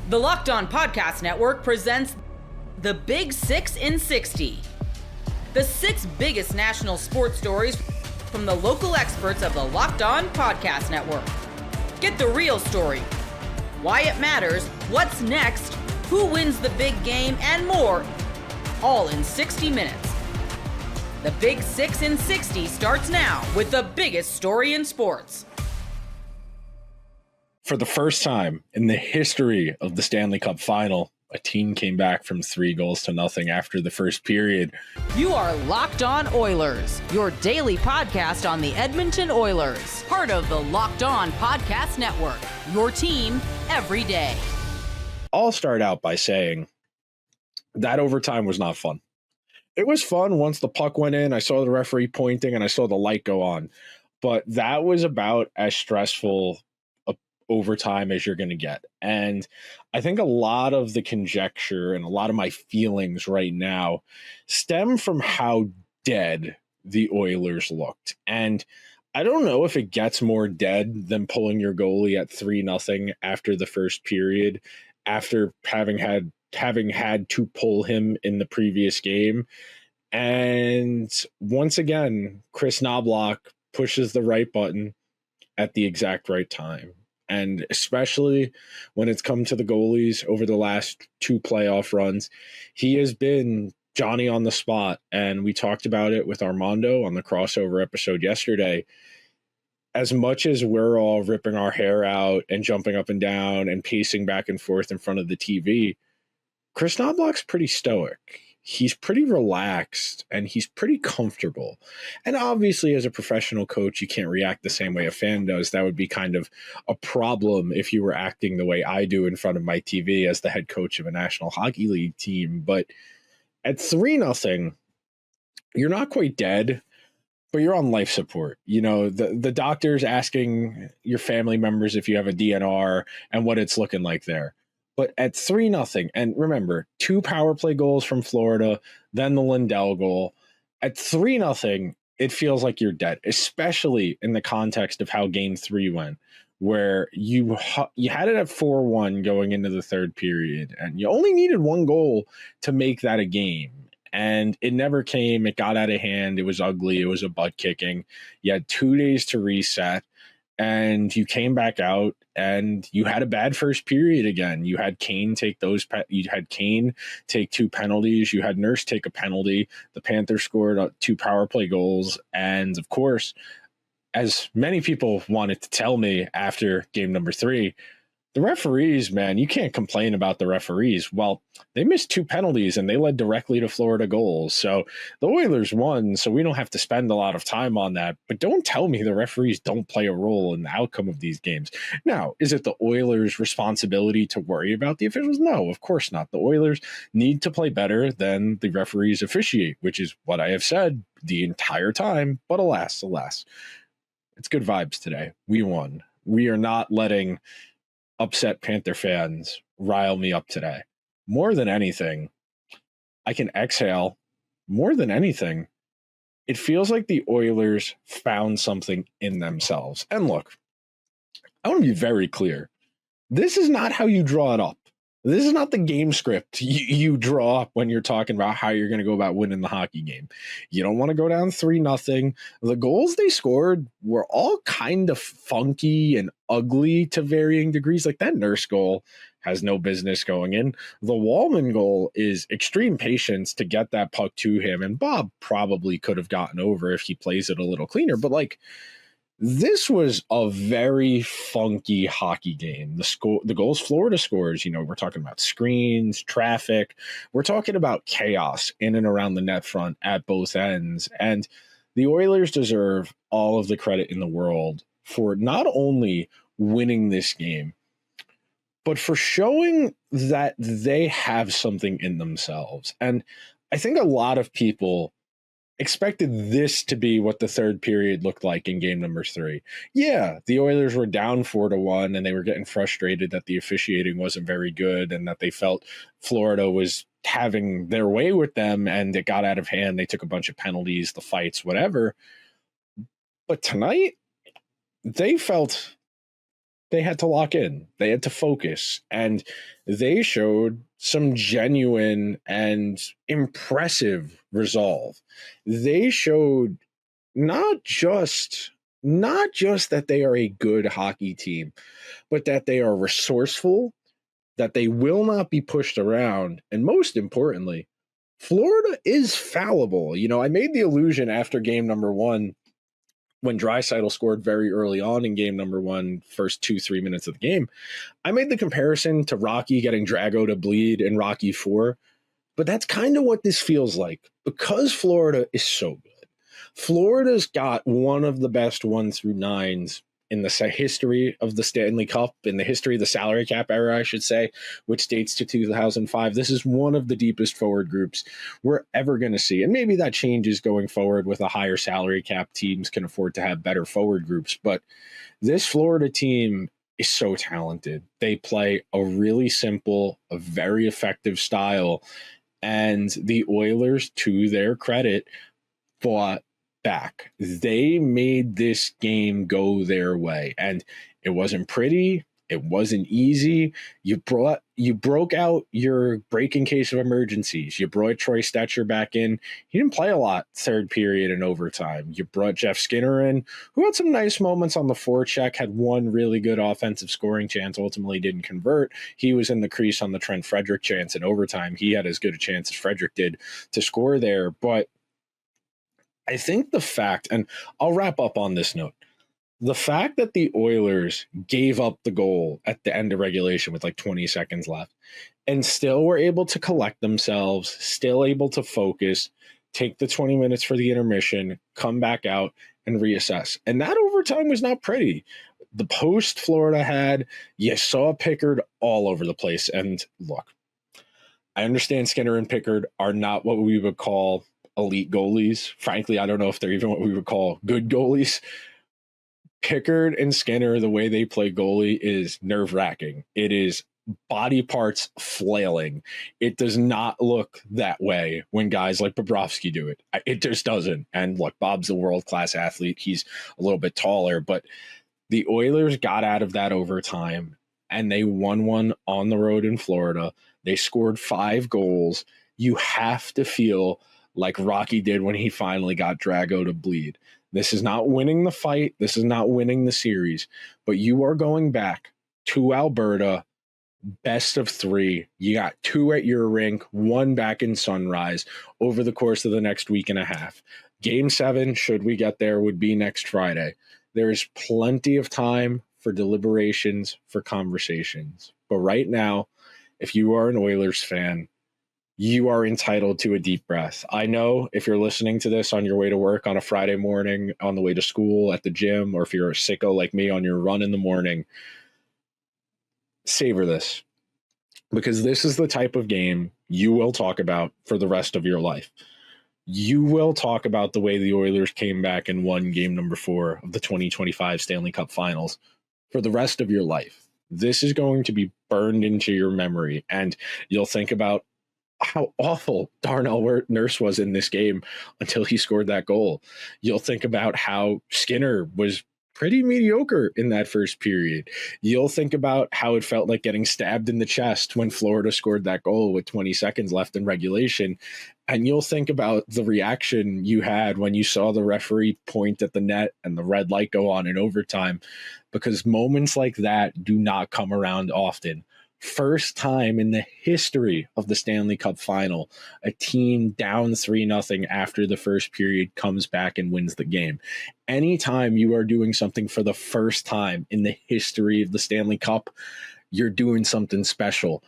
The Locked On Podcast Network presents the Big 6 in 60. The 6 biggest national sports stories from the local experts of the Locked On Podcast Network. Get the real story, why it matters, what's next, who wins the big game, and more, all in 60 minutes. The Big 6 in 60 starts now with the biggest story in sports. For the first time in the history of the Stanley Cup Final, a team came back from 3-0 after the first period. You are Locked On Oilers, your daily podcast on the Edmonton Oilers, part of the Locked On Podcast Network, your team every day. I'll start out by saying that overtime was not fun. It was fun once the puck went in, I saw the referee pointing, and I saw the light go on. But that was about as stressful overtime as you're going to get. And I think a lot of the conjecture and a lot of my feelings right now stem from how dead the Oilers looked. And I don't know if it gets more dead than pulling your goalie at 3-0 after the first period, after having had to pull him in the previous game. And once again, Chris Knoblauch pushes the right button at the exact right time. And especially when it's come to the goalies over the last 2 playoff runs, he has been Johnny on the spot. And we talked about it with Armando on the crossover episode yesterday. As much as we're all ripping our hair out and jumping up and down and pacing back and forth in front of the TV, Chris Knoblauch's pretty stoic. He's pretty relaxed and he's pretty comfortable. And obviously, as a professional coach, you can't react the same way a fan does. That would be kind of a problem if you were acting the way I do in front of my TV as the head coach of a National Hockey League team. But at 3-0, you're not quite dead, but you're on life support. You know, the doctor's asking your family members if you have a DNR and what it's looking like there. But at 3-0, and remember, 2 power play goals from Florida, then the Lindell goal. At 3-0, it feels like you're dead, especially in the context of how Game 3 went, where you had it at 4-1 going into the third period, and you only needed 1 goal to make that a game. And it never came. It got out of hand. It was ugly. It was a butt kicking. You had 2 days to reset. And you came back out and you had a bad first period again. You had Kane take 2 penalties. You had Nurse take a penalty. The Panthers scored 2 power play goals. And of course, as many people wanted to tell me after game number 3, the referees, man, you can't complain about the referees. Well, they missed 2 penalties and they led directly to Florida goals. So the Oilers won, so we don't have to spend a lot of time on that. But don't tell me the referees don't play a role in the outcome of these games. Now, is it the Oilers' responsibility to worry about the officials? No, of course not. The Oilers need to play better than the referees officiate, which is what I have said the entire time. But alas, it's good vibes today. We won. We are not letting upset Panther fans rile me up today. More than anything, I can exhale. More than anything, it feels like the Oilers found something in themselves. And look, I want to be very clear. This is not how you draw it up. This is not the game script you draw up when you're talking about how you're going to go about winning the hockey game. You don't want to go down 3-0. The goals they scored were all kind of funky and ugly to varying degrees. Like that Nurse goal has no business going in. The Wallman goal is extreme patience to get that puck to him. And Bob probably could have gotten over if he plays it a little cleaner. But like, this was a very funky hockey game. The goals Florida scores, you know, we're talking about screens, traffic. We're talking about chaos in and around the net front at both ends. And the Oilers deserve all of the credit in the world for not only winning this game, but for showing that they have something in themselves. And I think a lot of people expected this to be what the third period looked like in game number 3. Yeah, the Oilers were down 4-1 and they were getting frustrated that the officiating wasn't very good and that they felt Florida was having their way with them and it got out of hand. They took a bunch of penalties, the fights, whatever. But tonight, they felt they had to lock in, they had to focus, and they showed some genuine and impressive resolve. They showed not just that they are a good hockey team, but that they are resourceful, that they will not be pushed around, and most importantly, Florida is fallible. I made the allusion after game number one when Draisaitl scored very early on in game number one, first 2-3 minutes of the game. I made the comparison to Rocky getting Drago to bleed in Rocky 4, but that's kind of what this feels like because Florida is so good. Florida's got one of the best 1-9s in the history of the Stanley Cup, in the history of the salary cap era, I should say, which dates to 2005. This is one of the deepest forward groups we're ever going to see. And maybe that changes going forward with a higher salary cap. Teams can afford to have better forward groups. But this Florida team is so talented. They play a really simple, a very effective style. And the Oilers, to their credit, fought back. They made this game go their way, and it wasn't pretty. It wasn't easy. You broke out your break in case of emergencies. You brought Troy Stetcher back in. He didn't play a lot third period and overtime. You brought Jeff Skinner in, who had some nice moments on the forecheck, had one really good offensive scoring chance, ultimately didn't convert. He was in the crease on the Trent Frederick chance in overtime. He had as good a chance as Frederick did to score there, but I think the fact, and I'll wrap up on this note, the fact that the Oilers gave up the goal at the end of regulation with like 20 seconds left and still were able to collect themselves, still able to focus, take the 20 minutes for the intermission, come back out and reassess. And that overtime was not pretty. The post Florida had, you saw Pickard all over the place. And look, I understand Skinner and Pickard are not what we would call elite goalies. Frankly, I don't know if they're even what we would call good goalies. Pickard and Skinner, the way they play goalie is nerve-wracking. It is body parts flailing. It does not look that way when guys like Bobrovsky do it. It just doesn't. And look, Bob's a world-class athlete. He's a little bit taller, but the Oilers got out of that overtime and they won one on the road in Florida. They scored 5 goals. You have to feel like Rocky did when he finally got Drago to bleed. This is not winning the fight. This is not winning the series. But you are going back to Alberta, best of 3. You got 2 at your rink, 1 back in Sunrise over the course of the next week and a half. Game 7, should we get there, would be next Friday. There is plenty of time for deliberations, for conversations. But right now, if you are an Oilers fan, you are entitled to a deep breath. I know if you're listening to this on your way to work on a Friday morning, on the way to school, at the gym, or if you're a sicko like me on your run in the morning, savor this. Because this is the type of game you will talk about for the rest of your life. You will talk about the way the Oilers came back and won game number 4 of the 2025 Stanley Cup Finals for the rest of your life. This is going to be burned into your memory, and you'll think about how awful Darnell Nurse was in this game until he scored that goal. You'll think about how Skinner was pretty mediocre in that first period. You'll think about how it felt like getting stabbed in the chest when Florida scored that goal with 20 seconds left in regulation. And you'll think about the reaction you had when you saw the referee point at the net and the red light go on in overtime, because moments like that do not come around often. First time in the history of the Stanley Cup Final, a team down 3-0 after the first period comes back and wins the game. Anytime you are doing something for the first time in the history of the Stanley Cup, you're doing something special.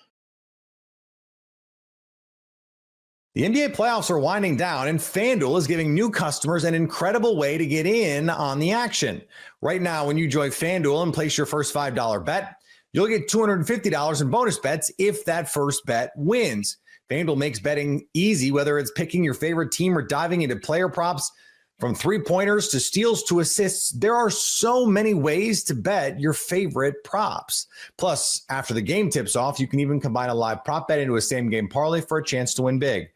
The NBA playoffs are winding down, and FanDuel is giving new customers an incredible way to get in on the action. Right now, when you join FanDuel and place your first $5 bet, you'll get $250 in bonus bets if that first bet wins. FanDuel makes betting easy, whether it's picking your favorite team or diving into player props. From 3-pointers to steals to assists, there are so many ways to bet your favorite props. Plus, after the game tips off, you can even combine a live prop bet into a same-game parlay for a chance to win big.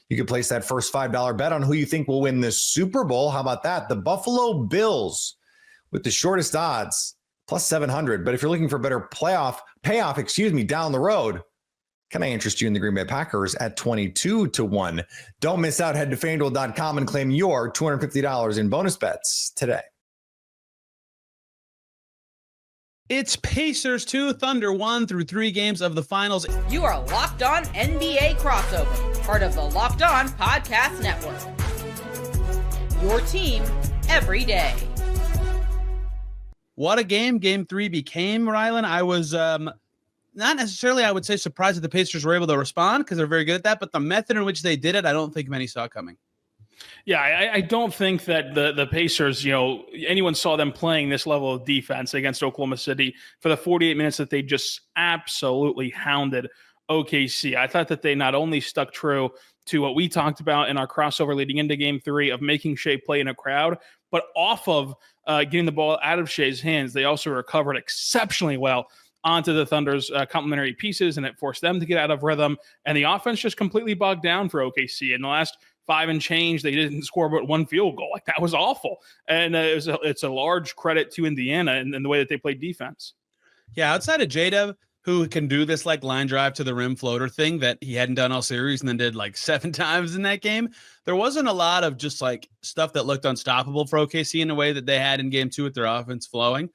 You can place that first $5 bet on who you think will win the Super Bowl. How about that? The Buffalo Bills, with the shortest odds. plus 700. But if you're looking for better payoff, down the road, can I interest you in the Green Bay Packers at 22-1? Don't miss out. Head to FanDuel.com and claim your $250 in bonus bets today. It's Pacers 2, Thunder 1 through 3 games of the finals. You are Locked On NBA Crossover, part of the Locked On Podcast Network. Your team every day. What a game Game 3 became, Rylan. I was not necessarily, I would say, surprised that the Pacers were able to respond because they're very good at that, but the method in which they did it, I don't think many saw coming. Yeah, I don't think that the Pacers, anyone saw them playing this level of defense against Oklahoma City for the 48 minutes that they just absolutely hounded OKC. I thought that they not only stuck true to what we talked about in our crossover leading into Game 3 of making Shea play in a crowd, but off of getting the ball out of Shea's hands, they also recovered exceptionally well onto the Thunder's complementary pieces, and it forced them to get out of rhythm. And the offense just completely bogged down for OKC. In the last 5 and change, they didn't score but 1 field goal. Like, that was awful. And it's a large credit to Indiana and the way that they played defense. Yeah, outside of J-Dub, who can do this like line drive to the rim floater thing that he hadn't done all series and then did like 7 times in that game, there wasn't a lot of just like stuff that looked unstoppable for OKC in the way that they had in Game 2 with their offense flowing.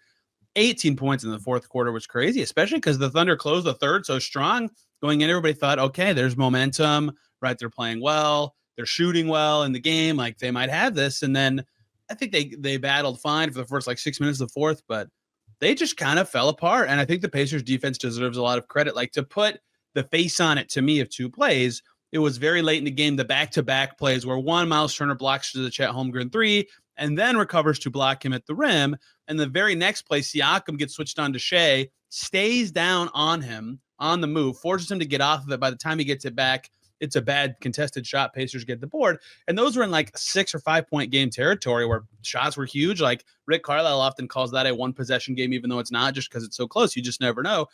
18 points in the fourth quarter was crazy, especially because the Thunder closed the third so strong. Going in, everybody thought, okay, there's momentum, right? They're playing well. They're shooting well in the game. Like, they might have this. And then I think they battled fine for the first 6 minutes of the fourth, but they just kind of fell apart. And I think the Pacers defense deserves a lot of credit. Like, to put the face on it to me of 2 plays, it was very late in the game, the back-to-back plays where one, Miles Turner blocks to the Chet Holmgren 3 and then recovers to block him at the rim. And the very next play, Siakam gets switched on to Shea, stays down on him on the move, forces him to get off of it. By the time he gets it back, it's a bad contested shot. Pacers get the board. And those were in 6 or 5 point game territory where shots were huge. Like, Rick Carlisle often calls that a 1 possession game, even though it's not, just because it's so close. You just never know.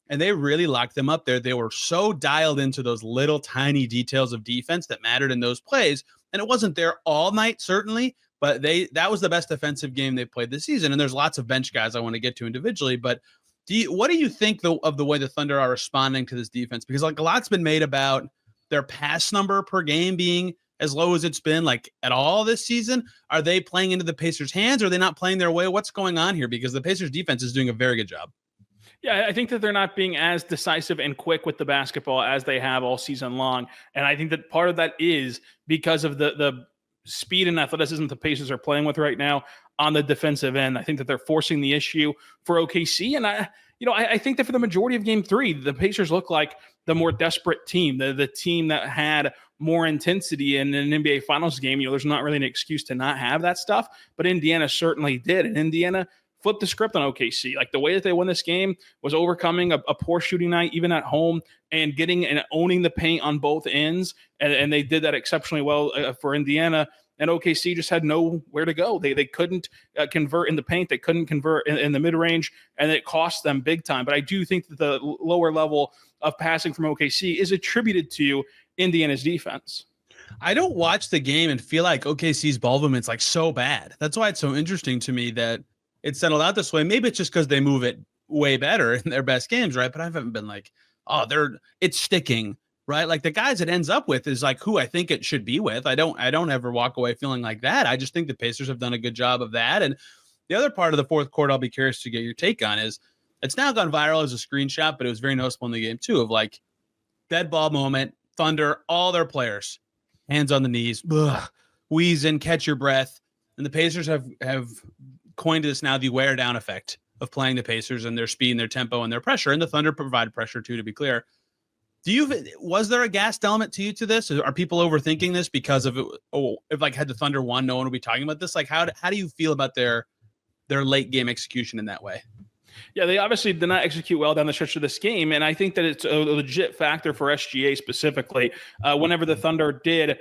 And they really locked them up there. They were so dialed into those little tiny details of defense that mattered in those plays. And it wasn't there all night, certainly, but that was the best defensive game they played this season. And there's lots of bench guys I want to get to individually, but what do you think of the way the Thunder are responding to this defense? Because a lot's been made about their pass number per game being as low as it's been at all this season. Are they playing into the Pacers' hands? Or are they not playing their way? What's going on here? Because the Pacers defense is doing a very good job. Yeah, I think that they're not being as decisive and quick with the basketball as they have all season long. And I think that part of that is because of the speed and athleticism the Pacers are playing with right now on the defensive end. I think that they're forcing the issue for OKC. And I think that for the majority of Game 3, the Pacers look like the more desperate team, the team that had more intensity in an NBA Finals game. There's not really an excuse to not have that stuff, but Indiana certainly did. And Indiana flipped the script on OKC. The way that they won this game was overcoming a poor shooting night, even at home, and getting and owning the paint on both ends. And they did that exceptionally well for Indiana. And OKC just had nowhere to go. They couldn't convert in the paint. They couldn't convert in the mid-range, and it cost them big time. But I do think that the lower level of passing from OKC is attributed to Indiana's defense. I don't watch the game and feel like OKC's ball movement's so bad. That's why it's so interesting to me that it settled out this way. Maybe it's just because they move it way better in their best games, right? But I haven't been it's sticking. Right? The guys it ends up with is who I think it should be with. I don't ever walk away feeling like that. I just think the Pacers have done a good job of that. And the other part of the fourth quarter I'll be curious to get your take on is it's now gone viral as a screenshot, but it was very noticeable in the game too, of dead ball moment, Thunder, all their players, hands on the knees, wheezing, catch your breath. And the Pacers have coined this now the wear down effect of playing the Pacers and their speed and their tempo and their pressure. And the Thunder provide pressure too, to be clear. Was there a gassed element to you to this? Are people overthinking this because of it? If had the Thunder won, no one would be talking about this. How do you feel about their late game execution in that way? Yeah, they obviously did not execute well down the stretch of this game, and I think that it's a legit factor for SGA specifically. Whenever the Thunder did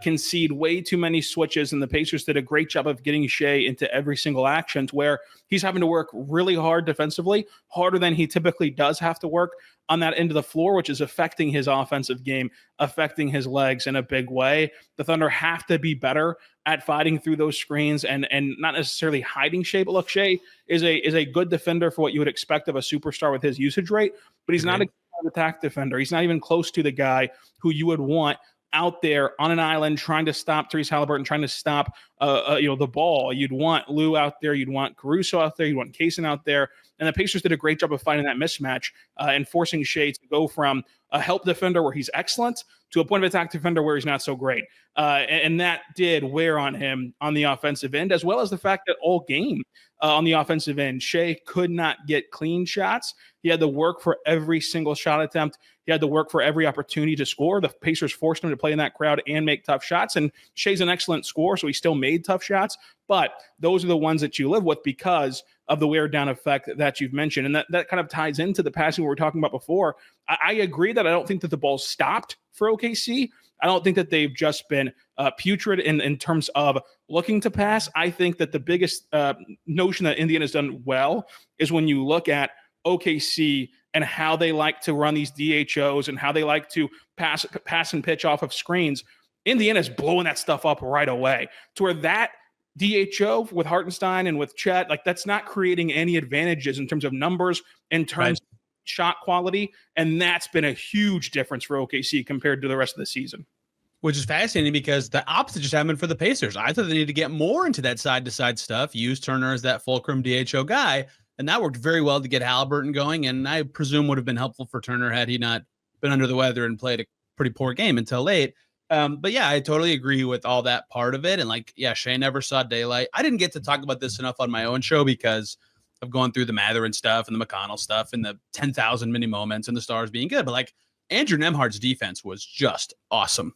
concede way too many switches, and the Pacers did a great job of getting Shea into every single action to where he's having to work really hard defensively, harder than he typically does have to work on that end of the floor, which is affecting his offensive game, affecting his legs in a big way. The Thunder have to be better at fighting through those screens and not necessarily hiding Shea. But look, Shea is a good defender for what you would expect of a superstar with his usage rate, but he's not a attack defender. He's not even close to the guy who you would want out there on an island trying to stop Therese Halliburton, trying to stop the ball. You'd want Lou out there, you'd want Caruso out there, you'd want Kaysen out there. And the Pacers did a great job of finding that mismatch and forcing Shea to go from a help defender where he's excellent to a point of attack defender where he's not so great. And that did wear on him on the offensive end, as well as the fact that all game on the offensive end, Shea could not get clean shots. He had to work for every single shot attempt. He had to work for every opportunity to score. The Pacers forced him to play in that crowd and make tough shots. And Shea's an excellent scorer, so he still made tough shots. But those are the ones that you live with because of the wear down effect that you've mentioned. And that kind of ties into the passing we were talking about before. I agree that I don't think that the ball stopped for OKC. I don't think that they've just been putrid in terms of looking to pass. I think that the biggest notion that Indiana's done well is when you look at OKC and how they like to run these DHOs and how they like to pass and pitch off of screens. Indiana's blowing that stuff up right away to where that DHO with Hartenstein and with Chet, like that's not creating any advantages in terms of numbers, in terms of shot quality. And that's been a huge difference for OKC compared to the rest of the season. Which is fascinating because the opposite just happened for the Pacers. I thought they needed to get more into that side-to-side stuff, use Turner as that fulcrum DHO guy, and that worked very well to get Halliburton going, and I presume would have been helpful for Turner had he not been under the weather and played a pretty poor game until late. But yeah, I totally agree with all that part of it. And like, yeah, Shea never saw daylight. I didn't get to talk about this enough on my own show because of going through the Mather and stuff and the McConnell stuff and the 10,000 mini moments and the Stars being good. But like Andrew Nembhard's defense was just awesome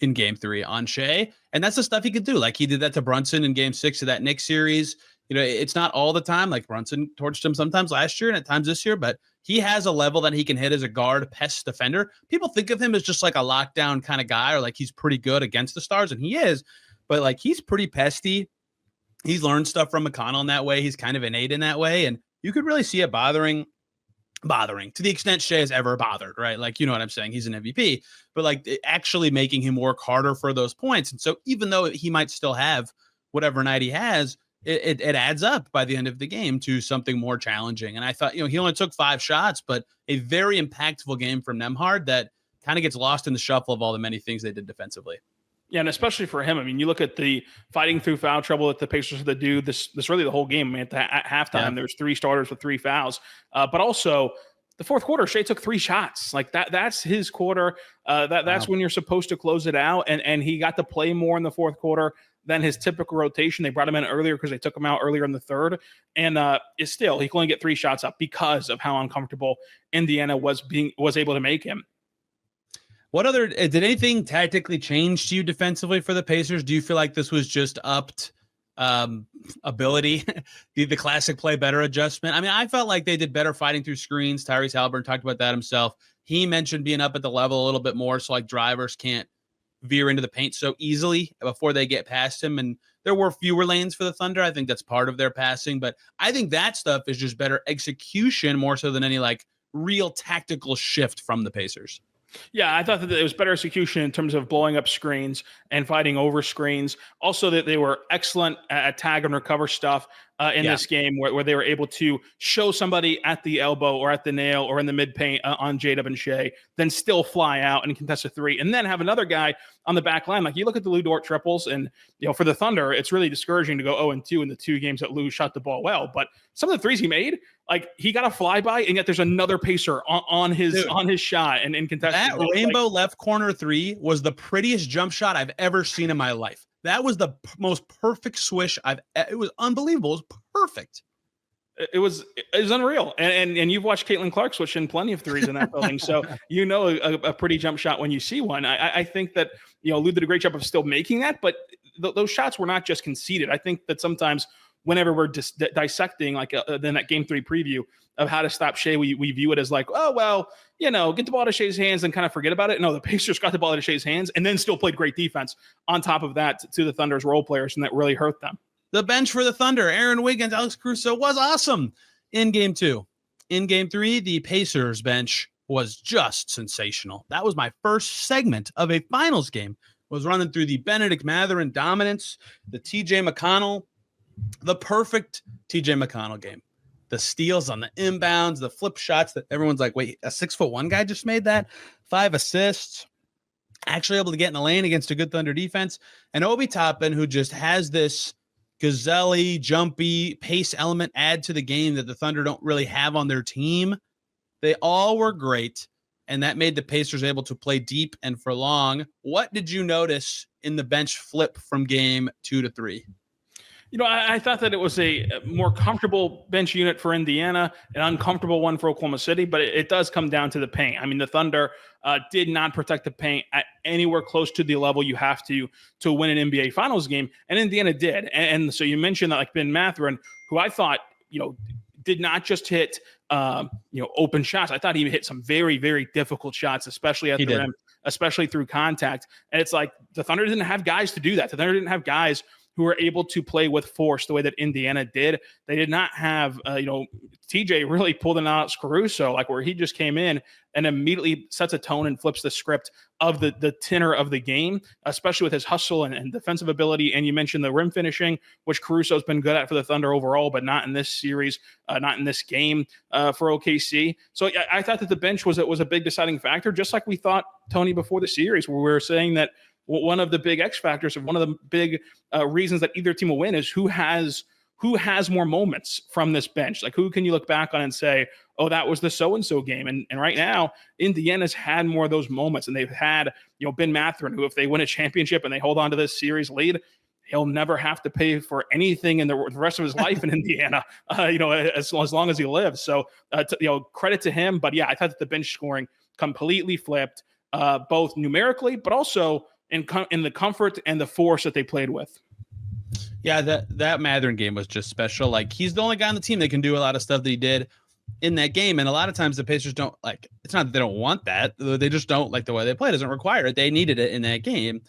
in game 3 on Shea. And that's the stuff he could do. Like he did that to Brunson in game 6 of that Knicks series. You know, it's not all the time. Like Brunson torched him sometimes last year and at times this year, but he has a level that he can hit as a guard pest defender. People think of him as just like a lockdown kind of guy or like he's pretty good against the Stars, and he is, but like he's pretty pesty. He's learned stuff from McConnell in that way. He's kind of innate in that way. And you could really see it bothering to the extent Shea has ever bothered, right? Like, you know what I'm saying? He's an MVP, but like actually making him work harder for those points. And so even though he might still have whatever night he has, it adds up by the end of the game to something more challenging. And I thought, he only took 5 shots, but a very impactful game from Nembhard that kind of gets lost in the shuffle of all the many things they did defensively. Yeah, and especially for him. I mean, you look at the fighting through foul trouble that the Pacers had to do this really the whole game. I mean, at halftime, there's 3 starters with 3 fouls. But also the fourth quarter, Shea took 3 shots. Like that's his quarter. That's when you're supposed to close it out. And he got to play more in the fourth quarter than his typical rotation. They brought him in earlier because they took him out earlier in the third. And he could only get 3 shots up because of how uncomfortable Indiana was able to make him. What other did anything tactically change to you defensively for the Pacers? Do you feel like this was just upped ability, the classic play better adjustment? I mean, I felt like they did better fighting through screens. Tyrese Halliburton talked about that himself. He mentioned being up at the level a little bit more, so like drivers can't veer into the paint so easily before they get past him. And there were fewer lanes for the Thunder. I think that's part of their passing, but I think that stuff is just better execution more so than any like real tactical shift from the Pacers. Yeah, I thought that it was better execution in terms of blowing up screens and fighting over screens. Also, that they were excellent at tag and recover stuff in this game where they were able to show somebody at the elbow or at the nail or in the mid-paint on J-Dub and Shea, then still fly out and contest a 3, and then have another guy on the back line. Like you look at the Lou Dort triples, and for the Thunder, it's really discouraging to go 0-2 in the 2 games that Lou shot the ball well. But some of the threes he made, like he got a flyby, and yet there's another pacer on his shot and in contest. That rainbow left corner 3 was the prettiest jump shot I've ever seen in my life. That was the most perfect swish it was unbelievable. It was perfect. It was unreal. And you've watched Caitlin Clark switch in plenty of threes in that building. So, a pretty jump shot when you see one. I think that, Lou did a great job of still making that, but those shots were not just conceded. I think that sometimes whenever we're dissecting like then that game 3 preview of how to stop Shea, we view it as like, oh, well, get the ball to Shea's hands and kind of forget about it. No, the Pacers got the ball to Shea's hands and then still played great defense on top of that to the Thunder's role players, and that really hurt them. The bench for the Thunder, Aaron Wiggins, Alex Caruso was awesome in game 2. In game 3, the Pacers bench was just sensational. That was my first segment of a finals game, was running through the Benedict Mathurin dominance, the TJ McConnell, the perfect TJ McConnell game. The steals on the inbounds, the flip shots that everyone's like, wait, a 6'1" guy just made that? 5 assists, actually able to get in the lane against a good Thunder defense. And Obi Toppin, who just has this gazelle-y, jumpy pace element add to the game that the Thunder don't really have on their team. They all were great, and that made the Pacers able to play deep and for long. What did you notice in the bench flip from game 2 to 3? I thought that it was a more comfortable bench unit for Indiana, an uncomfortable one for Oklahoma City, but it does come down to the paint. I mean, the Thunder did not protect the paint at anywhere close to the level you have to win an NBA Finals game, and Indiana did. And so you mentioned that, like Ben Mathurin, who I thought, did not just hit, open shots. I thought he hit some very, very difficult shots, especially at the rim, especially through contact. And it's like the Thunder didn't have guys to do that. The Thunder didn't have guys who were able to play with force the way that Indiana did. They did not have, TJ really pulled an out Caruso, like where he just came in and immediately sets a tone and flips the script of the tenor of the game, especially with his hustle and defensive ability. And you mentioned the rim finishing, which Caruso's been good at for the Thunder overall, but not in this series, not in this game for OKC. So I thought that the bench was a big deciding factor, just like we thought, Tony, before the series, where we were saying that one of the big X factors, or one of the big reasons that either team will win, is who has more moments from this bench. Like, who can you look back on and say, oh, that was the so-and-so game? And right now, Indiana's had more of those moments, and they've had, Ben Mathurin, who, if they win a championship and they hold on to this series lead, he'll never have to pay for anything in the rest of his life in Indiana, as long as he lives. So, credit to him. But yeah, I thought that the bench scoring completely flipped, both numerically, but also in the comfort and the force that they played with. Yeah, that Mathurin game was just special. Like, he's the only guy on the team that can do a lot of stuff that he did in that game. And a lot of times the Pacers don't like, it's not that they don't want that. They just don't like the way they play. It doesn't require it. They needed it in that game.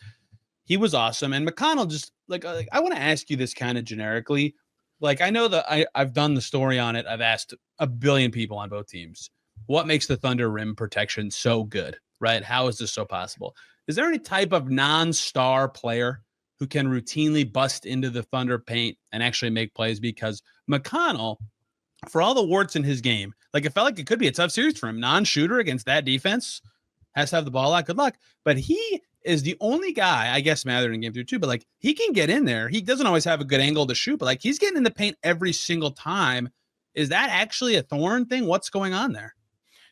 He was awesome. And McConnell just like I want to ask you this kind of generically. Like, I know that I've done the story on it. I've asked a billion people on both teams, what makes the Thunder rim protection so good, right? How is this so possible? Is there any type of non-star player who can routinely bust into the Thunder paint and actually make plays? Because McConnell, for all the warts in his game, like, it felt like it could be a tough series for him. Non-shooter against that defense, has to have the ball a lot. Good luck. But he is the only guy, I guess Mathurin in game 2 too, but like, he can get in there. He doesn't always have a good angle to shoot, but like, he's getting in the paint every single time. Is that actually a Thorne thing? What's going on there?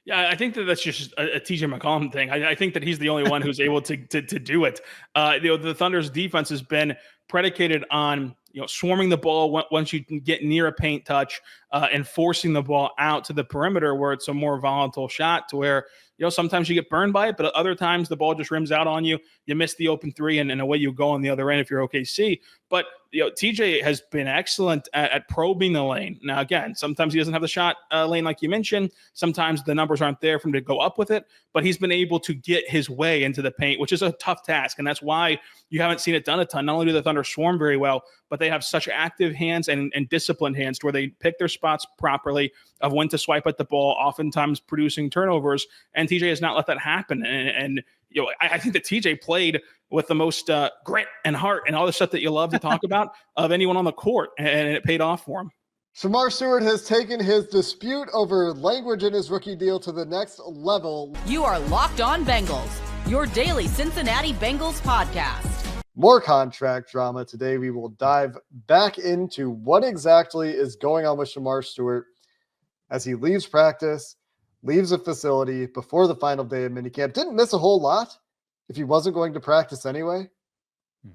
Yeah, I think that's just a TJ McCollum thing. I think that he's the only one who's able to do it. The Thunder's defense has been predicated on swarming the ball once you can get near a paint touch, and forcing the ball out to the perimeter where it's a more volatile shot, to where sometimes you get burned by it, but other times the ball just rims out on you. You miss the open three, and away you go on the other end if you're OKC. But TJ has been excellent at probing the lane. Now, again, sometimes he doesn't have the shot lane like you mentioned. Sometimes the numbers aren't there for him to go up with it, but he's been able to get his way into the paint, which is a tough task. And that's why you haven't seen it done a ton. Not only do the Thunder swarm very well, but they have such active hands and disciplined hands to where they pick their spots properly of when to swipe at the ball, oftentimes producing turnovers. And TJ has not let that happen. And I think that TJ played with the most grit and heart and all the stuff that you love to talk about of anyone on the court, and it paid off for him. Shemar Stewart has taken his dispute over language in his rookie deal to the next level. You are Locked On Bengals, your daily Cincinnati Bengals podcast. More contract drama today. We will dive back into what exactly is going on with Shemar Stewart as he leaves practice, leaves a facility before the final day of minicamp. Didn't miss a whole lot if he wasn't going to practice anyway,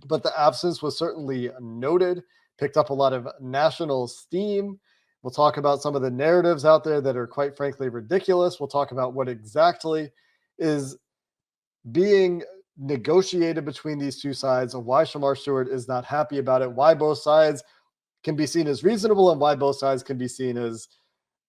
but the absence was certainly noted, picked up a lot of national steam. We'll talk about some of the narratives out there that are quite frankly ridiculous. We'll talk about what exactly is being negotiated between these two sides and why Shemar Stewart is not happy about it, why both sides can be seen as reasonable and why both sides can be seen as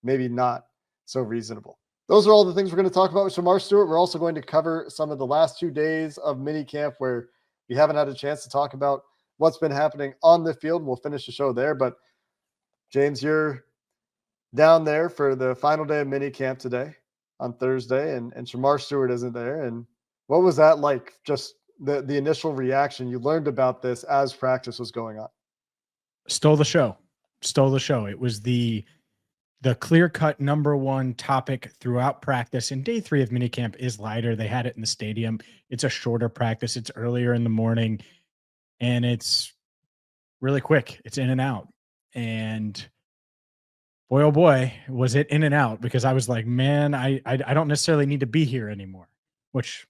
maybe not so reasonable. Those are all the things we're going to talk about with Shemar Stewart. We're also going to cover some of the last 2 days of minicamp where we haven't had a chance to talk about what's been happening on the field. We'll finish the show there. But James, you're down there for the final day of minicamp today. on Thursday, and Shemar Stewart isn't there. And what was that like? Just the initial reaction. You learned about this as practice was going on. Stole the show. It was the clear-cut number one topic throughout practice. And day 3 of minicamp is lighter. They had it in the stadium. It's a shorter practice. It's earlier in the morning, and it's really quick. It's in and out. And boy, oh boy, was it in and out, because I was like, man, I don't necessarily need to be here anymore, which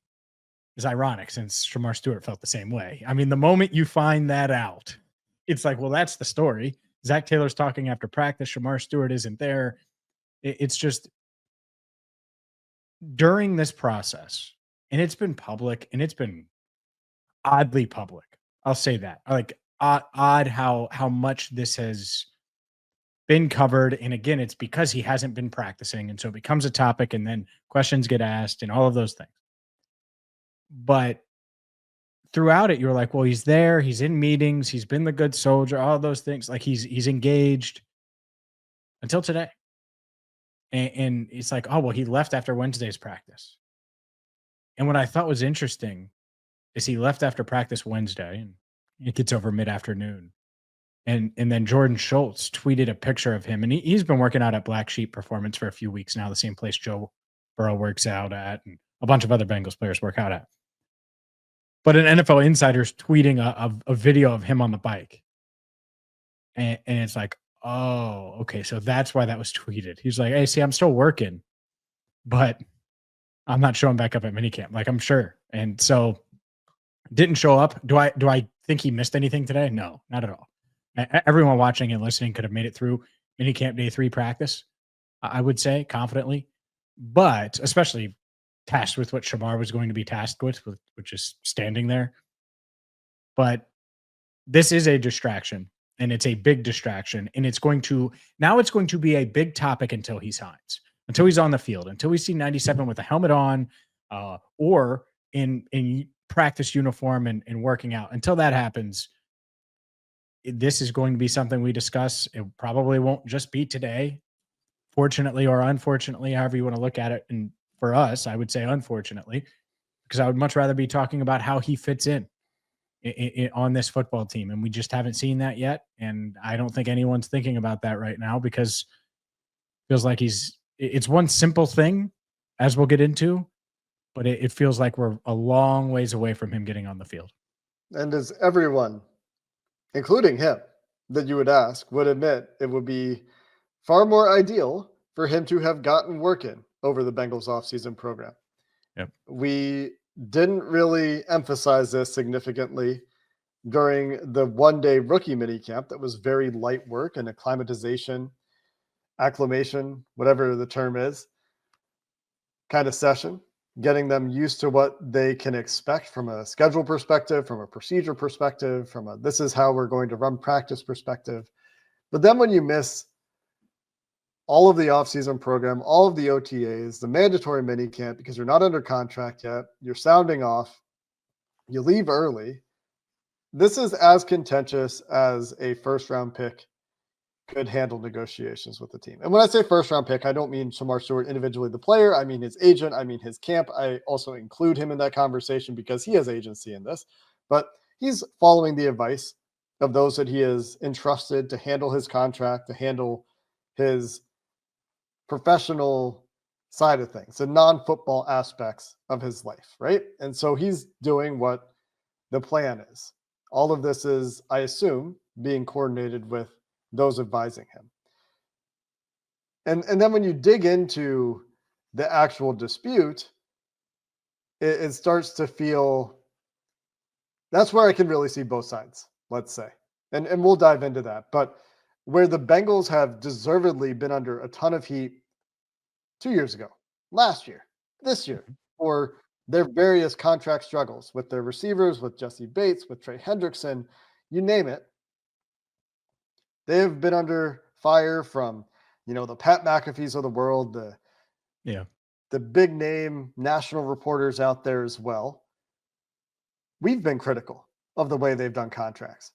is ironic since Shemar Stewart felt the same way. I mean, the moment you find that out, it's like, well, that's the story. Zach Taylor's talking after practice. Shemar Stewart isn't there. It's just during this process, and it's been public, and it's been oddly public. I'll say that. Like odd how much this has been covered. And again, it's because he hasn't been practicing. And so it becomes a topic, and then questions get asked and all of those things. But throughout it, you're like, well, he's there. He's in meetings. He's been the good soldier, all those things. Like he's engaged until today. And it's like, oh, well, he left after Wednesday's practice. And what I thought was interesting is he left after practice Wednesday, and it gets over mid-afternoon. And then Jordan Schultz tweeted a picture of him, and he's been working out at Black Sheep Performance for a few weeks now, the same place Joe Burrow works out at, and a bunch of other Bengals players work out at. But an NFL insider's tweeting a video of him on the bike. And it's like, oh, okay, so that's why that was tweeted. He's like, hey, see, I'm still working, but I'm not showing back up at minicamp. Like, I'm sure. And so didn't show up. Do I think he missed anything today? No, not at all. Everyone watching and listening could have made it through minicamp day 3 practice, I would say confidently, but especially tasked with what Shemar was going to be tasked with, which is standing there. But this is a distraction, and it's a big distraction, and it's going to be a big topic until he signs, until he's on the field, until we see 97 with a helmet on, or in practice uniform and working out. Until that happens, this is going to be something we discuss. It probably won't just be today, fortunately or unfortunately, however you want to look at it. And for us, I would say unfortunately, because I would much rather be talking about how he fits in on this football team. And we just haven't seen that yet. And I don't think anyone's thinking about that right now, because it feels like it's one simple thing, as we'll get into, but it feels like we're a long ways away from him getting on the field. And as everyone, including him, that you would ask would admit, it would be far more ideal for him to have gotten work in over the Bengals offseason program. Yep. We didn't really emphasize this significantly during the one-day rookie minicamp that was very light work and acclimatization, acclimation, whatever the term is, kind of session, getting them used to what they can expect from a schedule perspective, from a procedure perspective, from a this is how we're going to run practice perspective. But then when you miss all of the offseason program, all of the OTAs, the mandatory minicamp, because you're not under contract yet, you're sounding off, you leave early, this is as contentious as a first-round pick could handle negotiations with the team. And when I say first-round pick, I don't mean Shemar Stewart individually, the player. I mean his agent. I mean his camp. I also include him in that conversation because he has agency in this. But he's following the advice of those that he has entrusted to handle his contract, to handle his professional side of things, the non-football aspects of his life, right? And so he's doing what the plan is. All of this is, I assume, being coordinated with those advising him. And then when you dig into the actual dispute, it starts to feel, that's where I can really see both sides, let's say. And we'll dive into that. But where the Bengals have deservedly been under a ton of heat 2 years ago, last year, this year, for their various contract struggles with their receivers, with Jesse Bates, with Trey Hendrickson, you name it. They have been under fire from, the Pat McAfees of the world, the big name national reporters out there as well. We've been critical of the way they've done contracts.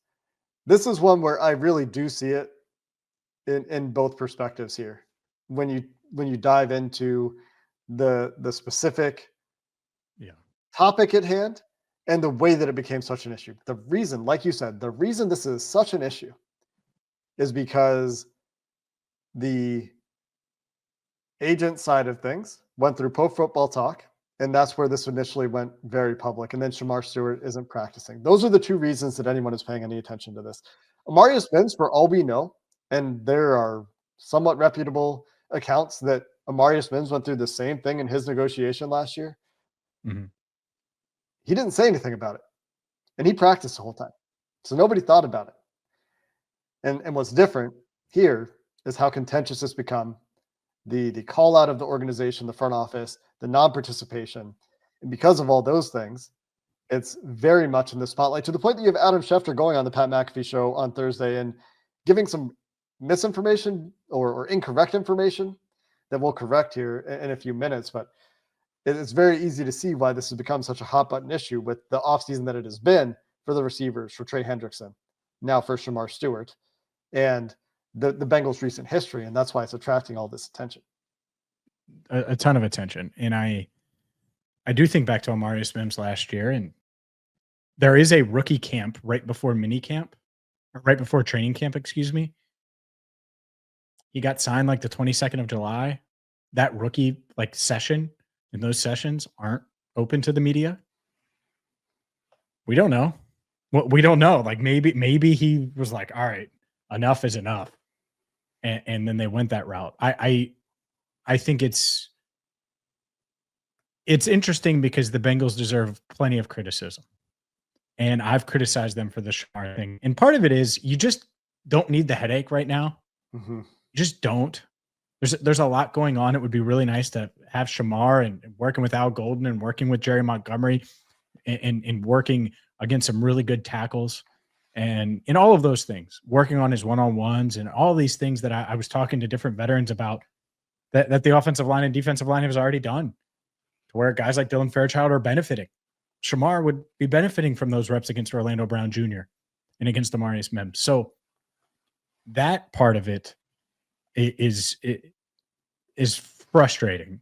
This is one where I really do see it in both perspectives here. When you dive into the specific Yeah. topic at hand and the way that it became such an issue. The reason, like you said, the reason this is such an issue is because the agent side of things went through Pro Football Talk, and that's where this initially went very public. And then Shemar Stewart isn't practicing. Those are the two reasons that anyone is paying any attention to this. Amarius Mims, for all we know, and there are somewhat reputable accounts that Amarius Mims went through the same thing in his negotiation last year. Mhm. He didn't say anything about it, and he practiced the whole time. So nobody thought about it. And what's different here is how contentious it's become. The call out of the organization, the front office, the non-participation. And because of all those things, it's very much in the spotlight, to the point that you have Adam Schefter going on the Pat McAfee show on Thursday and giving some misinformation or incorrect information that we'll correct here in a few minutes. But it's very easy to see why this has become such a hot button issue with the offseason that it has been for the receivers, for Trey Hendrickson, now for Shemar Stewart, and the Bengals' recent history. And that's why it's attracting all this attention. A ton of attention. And I do think back to Amarius Mims last year, and there is a rookie camp right before minicamp, or right before training camp, excuse me. He got signed like the 22nd of July. That rookie like session and those sessions aren't open to the media. We don't know. Well, we don't know. Like maybe he was like, all right, enough is enough. And then they went that route. I think it's interesting because the Bengals deserve plenty of criticism. And I've criticized them for the Shemar thing. And part of it is you just don't need the headache right now. Mm-hmm. You just don't. There's a lot going on. It would be really nice to have Shemar and working with Al Golden and working with Jerry Montgomery and working against some really good tackles and in all of those things, working on his one-on-ones and all these things that I was talking to different veterans about that the offensive line and defensive line has already done, to where guys like Dylan Fairchild are benefiting. Shemar would be benefiting from those reps against Orlando Brown Jr. and against Amarius Mims. So that part of it is frustrating.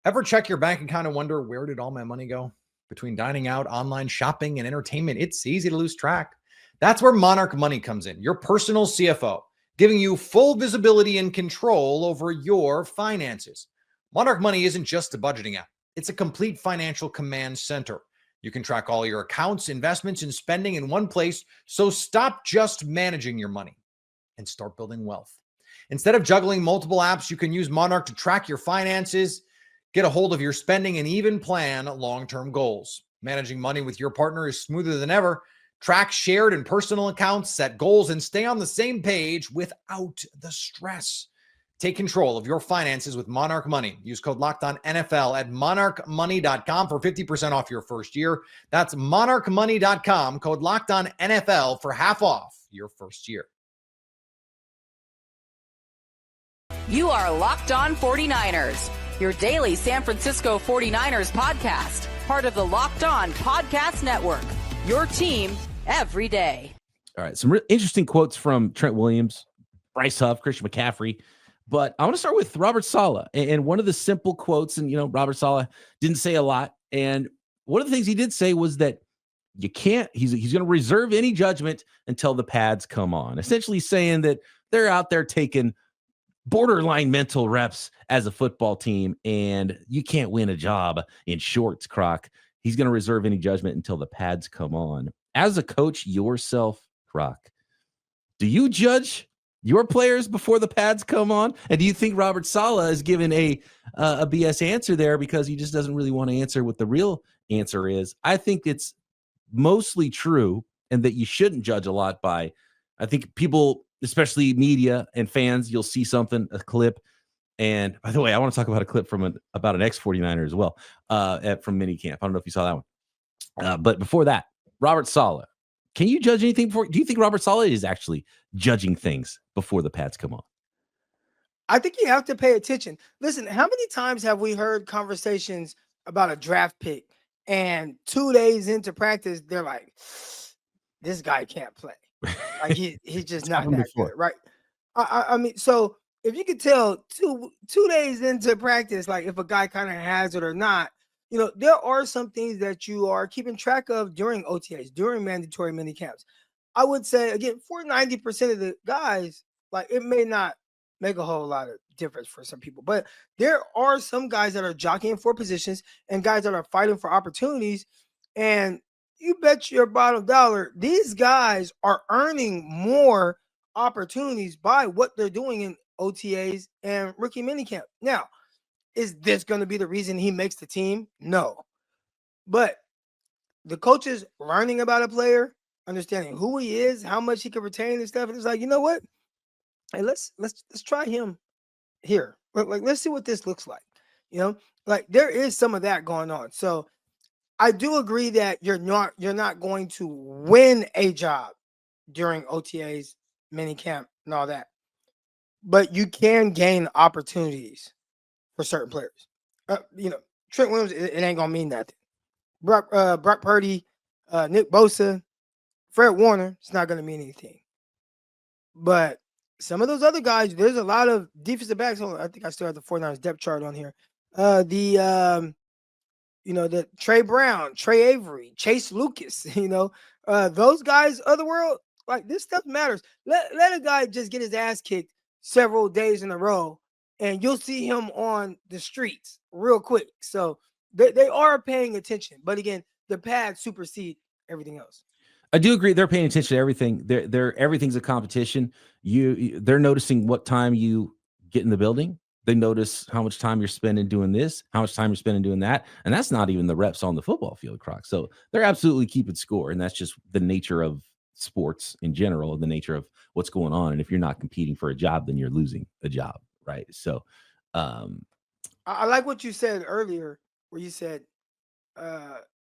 Ever check your bank account and wonder, where did all my money go? Between dining out, online shopping, and entertainment, it's easy to lose track. That's where Monarch Money comes in, your personal CFO, giving you full visibility and control over your finances. Monarch Money isn't just a budgeting app. It's a complete financial command center. You can track all your accounts, investments, and spending in one place, so stop just managing your money and start building wealth. Instead of juggling multiple apps, you can use Monarch to track your finances, get a hold of your spending, and even plan long-term goals. Managing money with your partner is smoother than ever. Track shared and personal accounts, set goals, and stay on the same page without the stress. Take control of your finances with Monarch Money. Use code LOCKEDONNFL at monarchmoney.com for 50% off your first year. That's monarchmoney.com, code LOCKEDONNFL for half off your first year. You are Locked On 49ers, your daily San Francisco 49ers podcast, part of the Locked On Podcast Network, your team every day. All right, some interesting quotes from Trent Williams, Bryce Huff, Christian McCaffrey. But I want to start with Robert Saleh. And one of the simple quotes, and, Robert Saleh didn't say a lot. And one of the things he did say was that you can't, he's going to reserve any judgment until the pads come on. Essentially saying that they're out there taking borderline mental reps as a football team, and you can't win a job in shorts, Croc. He's going to reserve any judgment until the pads come on. As a coach yourself, Croc, do you judge your players before the pads come on? And do you think Robert Saleh is given a BS answer there because he just doesn't really want to answer what the real answer is? I think it's mostly true, and that you shouldn't judge a lot by, I think people, especially media and fans, you'll see something, a clip. And by the way, I want to talk about a clip from about an ex-49er as well, from minicamp. I don't know if you saw that one. But before that, Robert Saleh. Can you judge anything before? Do you think Robert Saleh is actually judging things before the pads come on? I think you have to pay attention. Listen, how many times have we heard conversations about a draft pick, and 2 days into practice, they're like, this guy can't play. Like he's just not that good, right? I mean, so if you could tell 2 days into practice, like if a guy kind of has it or not, there are some things that you are keeping track of during OTAs, during mandatory mini camps. I would say again, for 90% of the guys, like it may not make a whole lot of difference for some people, but there are some guys that are jockeying for positions and guys that are fighting for opportunities. And you bet your bottom dollar, these guys are earning more opportunities by what they're doing in OTAs and rookie minicamp. Now, is this going to be the reason he makes the team? No. But the coaches learning about a player, understanding who he is, how much he can retain and stuff, and it's like, you know what? Hey, let's try him here. Like, let's see what this looks like. Like there is some of that going on. So I do agree that you're not going to win a job during OTAs, minicamp, and all that, but you can gain opportunities for certain players. Trent Williams, it ain't gonna mean nothing. Brock Purdy, Nick Bosa, Fred Warner, it's not gonna mean anything. But some of those other guys, there's a lot of defensive backs. I think I still have the 49ers depth chart on here. The Trey Brown, Trey Avery, Chase Lucas, those guys of the world, like this stuff matters. Let a guy just get his ass kicked several days in a row, and you'll see him on the streets real quick. So they are paying attention. But again, the pads supersede everything else. I do agree. They're paying attention to everything. Everything's a competition. They're noticing what time you get in the building. They notice how much time you're spending doing this, how much time you're spending doing that. And that's not even the reps on the football field, Croc. So they're absolutely keeping score. And that's just the nature of sports in general, the nature of what's going on. And if you're not competing for a job, then you're losing a job. Right. So I like what you said earlier, where you said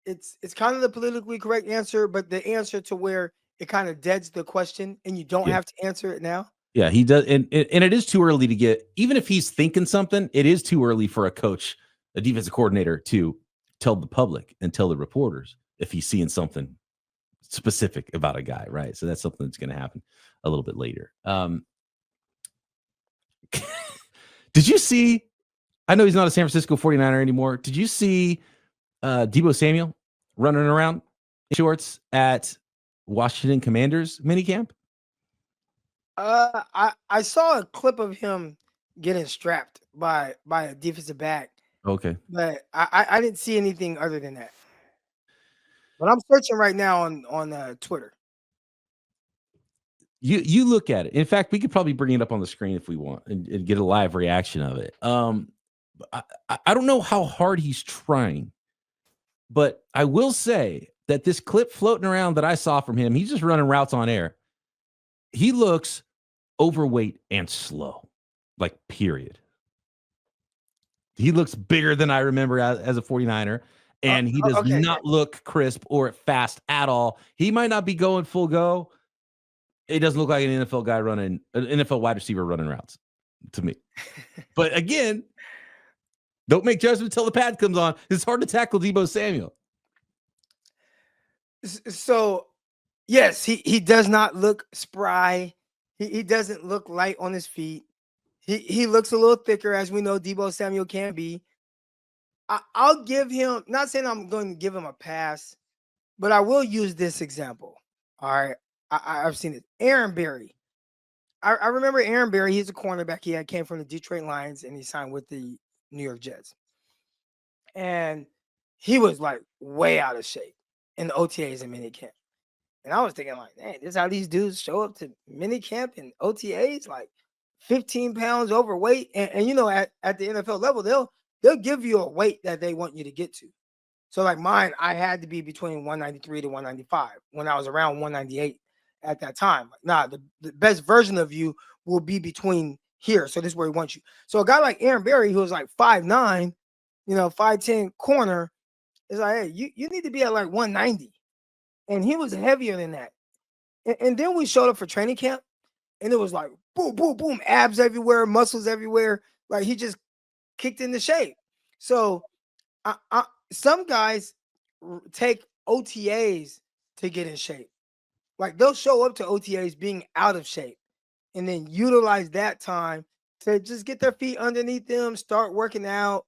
it's kind of the politically correct answer, but the answer to where it kind of deads the question and you don't have to answer it now. Yeah, he does. And it is too early to get, even if he's thinking something, it is too early for a coach, a defensive coordinator to tell the public and tell the reporters if he's seeing something specific about a guy. Right. So that's something that's going to happen a little bit later. Did you see, I know he's not a San Francisco 49er anymore. Did you see Deebo Samuel running around in shorts at Washington Commanders minicamp? I saw a clip of him getting strapped by a defensive back. Okay. But I didn't see anything other than that. But I'm searching right now on Twitter. You look at it. In fact, we could probably bring it up on the screen if we want and get a live reaction of it. I don't know how hard he's trying, but I will say that this clip floating around that I saw from him, he's just running routes on air. He looks overweight and slow, like period. He looks bigger than I remember as a 49er, and he does not look crisp or fast at all. He might not be going full go. It doesn't look like an NFL guy running, an NFL wide receiver running routes to me. But again, don't make judgment until the pad comes on. It's hard to tackle Deebo Samuel. So, yes, he does not look spry. He doesn't look light on his feet. He looks a little thicker, as we know Deebo Samuel can be. I'll give him, not saying I'm going to give him a pass, but I will use this example. All right. I've seen it. Aaron Berry. I remember Aaron Berry. He's a cornerback. He came from the Detroit Lions, and he signed with the New York Jets. And he was like way out of shape in the OTAs and minicamp. And I was thinking like, man, this is how these dudes show up to minicamp and OTAs, like 15 pounds overweight. And at the NFL level, they'll give you a weight that they want you to get to. So like mine, I had to be between 193 to 195 when I was around 198 at that time. Like, the best version of you will be between here. So this is where he wants you. So a guy like Aaron Berry, who was like 5'9", 5'10" corner, is like, hey, you need to be at like 190. And he was heavier than that. And then we showed up for training camp, and it was like boom, boom, boom, abs everywhere, muscles everywhere. Like he just kicked into shape. So some guys take OTAs to get in shape. Like they'll show up to OTAs being out of shape and then utilize that time to just get their feet underneath them, start working out,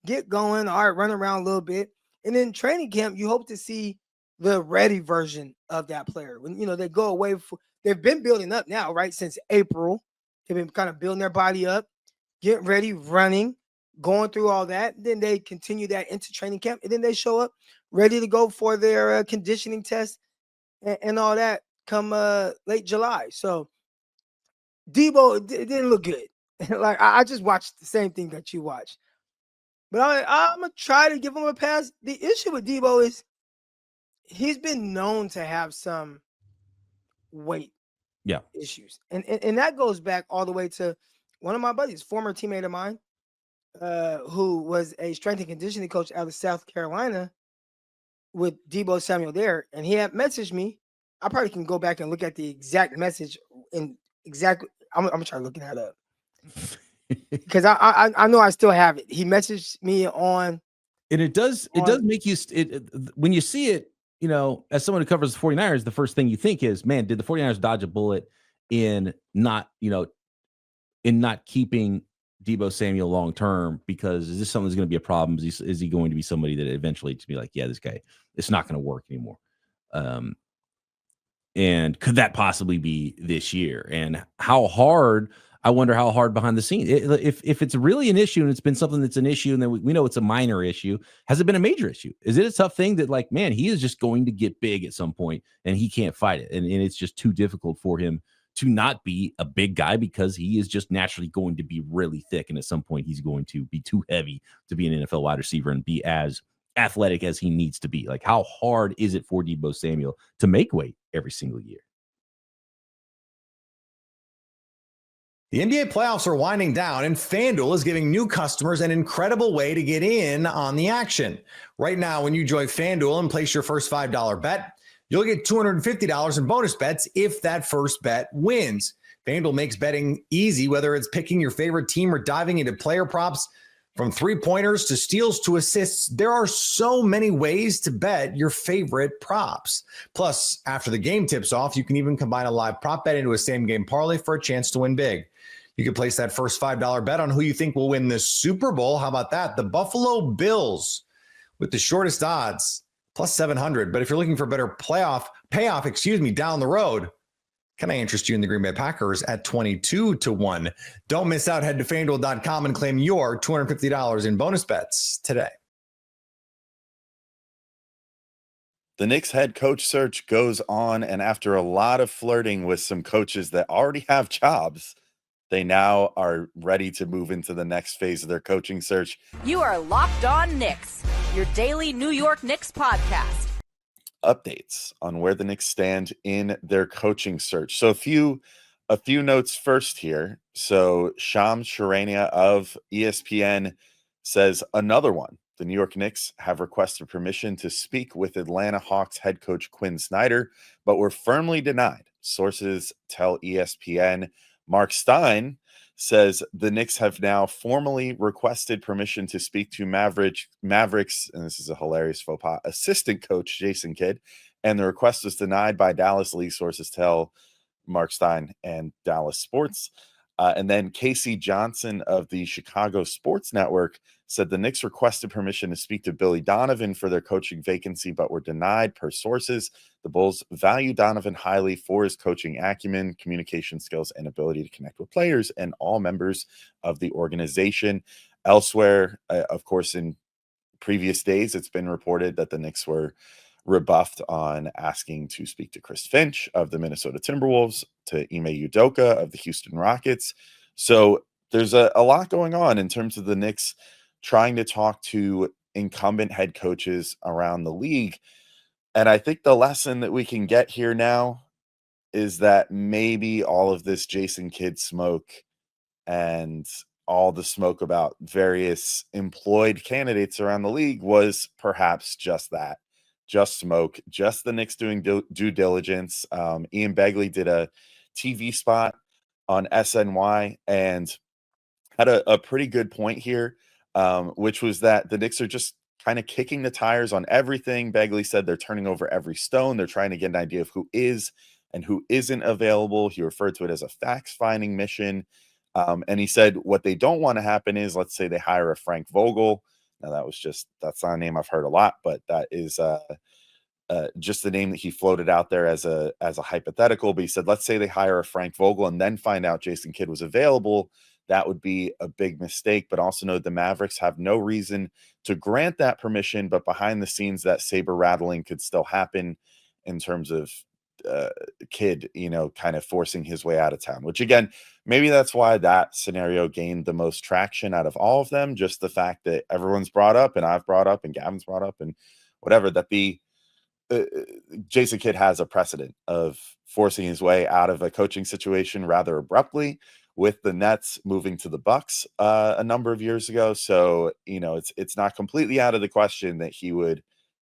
get going, all right, run around a little bit. And then training camp, you hope to see the ready version of that player. When, they go away, they've been building up now, right? Since April, they've been kind of building their body up, getting ready, running, going through all that. Then they continue that into training camp, and then they show up ready to go for their conditioning test and all that come late July. So Debo, it didn't look good. Like I just watched the same thing that you watched. But I'm going to try to give him a pass. The issue with Debo is he's been known to have some weight issues. And that goes back all the way to one of my buddies, former teammate of mine, who was a strength and conditioning coach out of South Carolina with Debo Samuel there. And he had messaged me. I probably can go back and look at the exact message and exactly. I'm going to try looking that up. Because I know I still have it. He messaged me on. And it does make you, when you see it, as someone who covers the 49ers, the first thing you think is, man, did the 49ers dodge a bullet in not keeping Debo Samuel long term? Because is this something that's going to be a problem? Is he going to be somebody that eventually to be like, yeah, this guy, it's not going to work anymore? And could that possibly be this year? And I wonder how hard behind the scenes, if it's really an issue and it's been something that's an issue and then we know it's a minor issue, has it been a major issue? Is it a tough thing that, like, man, he is just going to get big at some point and he can't fight it? And it's just too difficult for him to not be a big guy because he is just naturally going to be really thick. And at some point he's going to be too heavy to be an NFL wide receiver and be as athletic as he needs to be. Like, how hard is it for Debo Samuel to make weight every single year? The NBA playoffs are winding down, and FanDuel is giving new customers an incredible way to get in on the action. Right now, when you join FanDuel and place your first $5 bet, you'll get $250 in bonus bets if that first bet wins. FanDuel makes betting easy, whether it's picking your favorite team or diving into player props. From three-pointers to steals to assists, there are so many ways to bet your favorite props. Plus, after the game tips off, you can even combine a live prop bet into a same-game parlay for a chance to win big. You can place that first $5 bet on who you think will win the Super Bowl. How about that? The Buffalo Bills with the shortest odds, plus 700. But if you're looking for better payoff, down the road, can I interest you in the Green Bay Packers at 22-1? Don't miss out. Head to FanDuel.com and claim your $250 in bonus bets today. The Knicks head coach search goes on, and after a lot of flirting with some coaches that already have jobs, they now are ready to move into the next phase of their coaching search. You are Locked On Knicks, your daily New York Knicks podcast. Updates on where the Knicks stand in their coaching search. So a few notes first here. So Shams Charania of ESPN says another one. The New York Knicks have requested permission to speak with Atlanta Hawks head coach Quinn Snyder, but were firmly denied. Sources tell ESPN. Mark Stein says the Knicks have now formally requested permission to speak to Mavericks, and this is a hilarious faux pas, assistant coach Jason Kidd, and the request was denied by Dallas league sources tell Mark Stein and Dallas Sports. And then Casey Johnson of the Chicago Sports Network said the Knicks requested permission to speak to Billy Donovan for their coaching vacancy, but were denied per sources. The Bulls value Donovan highly for his coaching acumen, communication skills, and ability to connect with players and all members of the organization. Elsewhere, of course, in previous days, it's been reported that the Knicks were rebuffed on asking to speak to Chris Finch of the Minnesota Timberwolves, to Ime Udoka of the Houston Rockets. So there's a lot going on in terms of the Knicks trying to talk to incumbent head coaches around the league. And I think the lesson that we can get here now is that maybe all of this Jason Kidd smoke and all the smoke about various employed candidates around the league was perhaps just that, just smoke, just the Knicks doing due diligence. Ian Begley did a TV spot on SNY and had a pretty good point here, which was that the Knicks are just kind of kicking the tires on everything. Begley said they're turning over every stone. They're trying to get an idea of who is and who isn't available. He referred to it as a facts-finding mission. And he said what they don't want to happen is, let's say they hire a Frank Vogel. Now that's not a name I've heard a lot, but that is just the name that he floated out there as a hypothetical. But he said, let's say they hire a Frank Vogel and then find out Jason Kidd was available. That would be a big mistake. But also know the Mavericks have no reason to grant that permission. But behind the scenes, that saber rattling could still happen in terms of Kidd, kind of forcing his way out of town. Which again, maybe that's why that scenario gained the most traction out of all of them. Just the fact that everyone's brought up, and I've brought up, and Gavin's brought up, and whatever, that Jason Kidd has a precedent of forcing his way out of a coaching situation rather abruptly, with the Nets moving to the Bucks a number of years ago. So, it's not completely out of the question that he would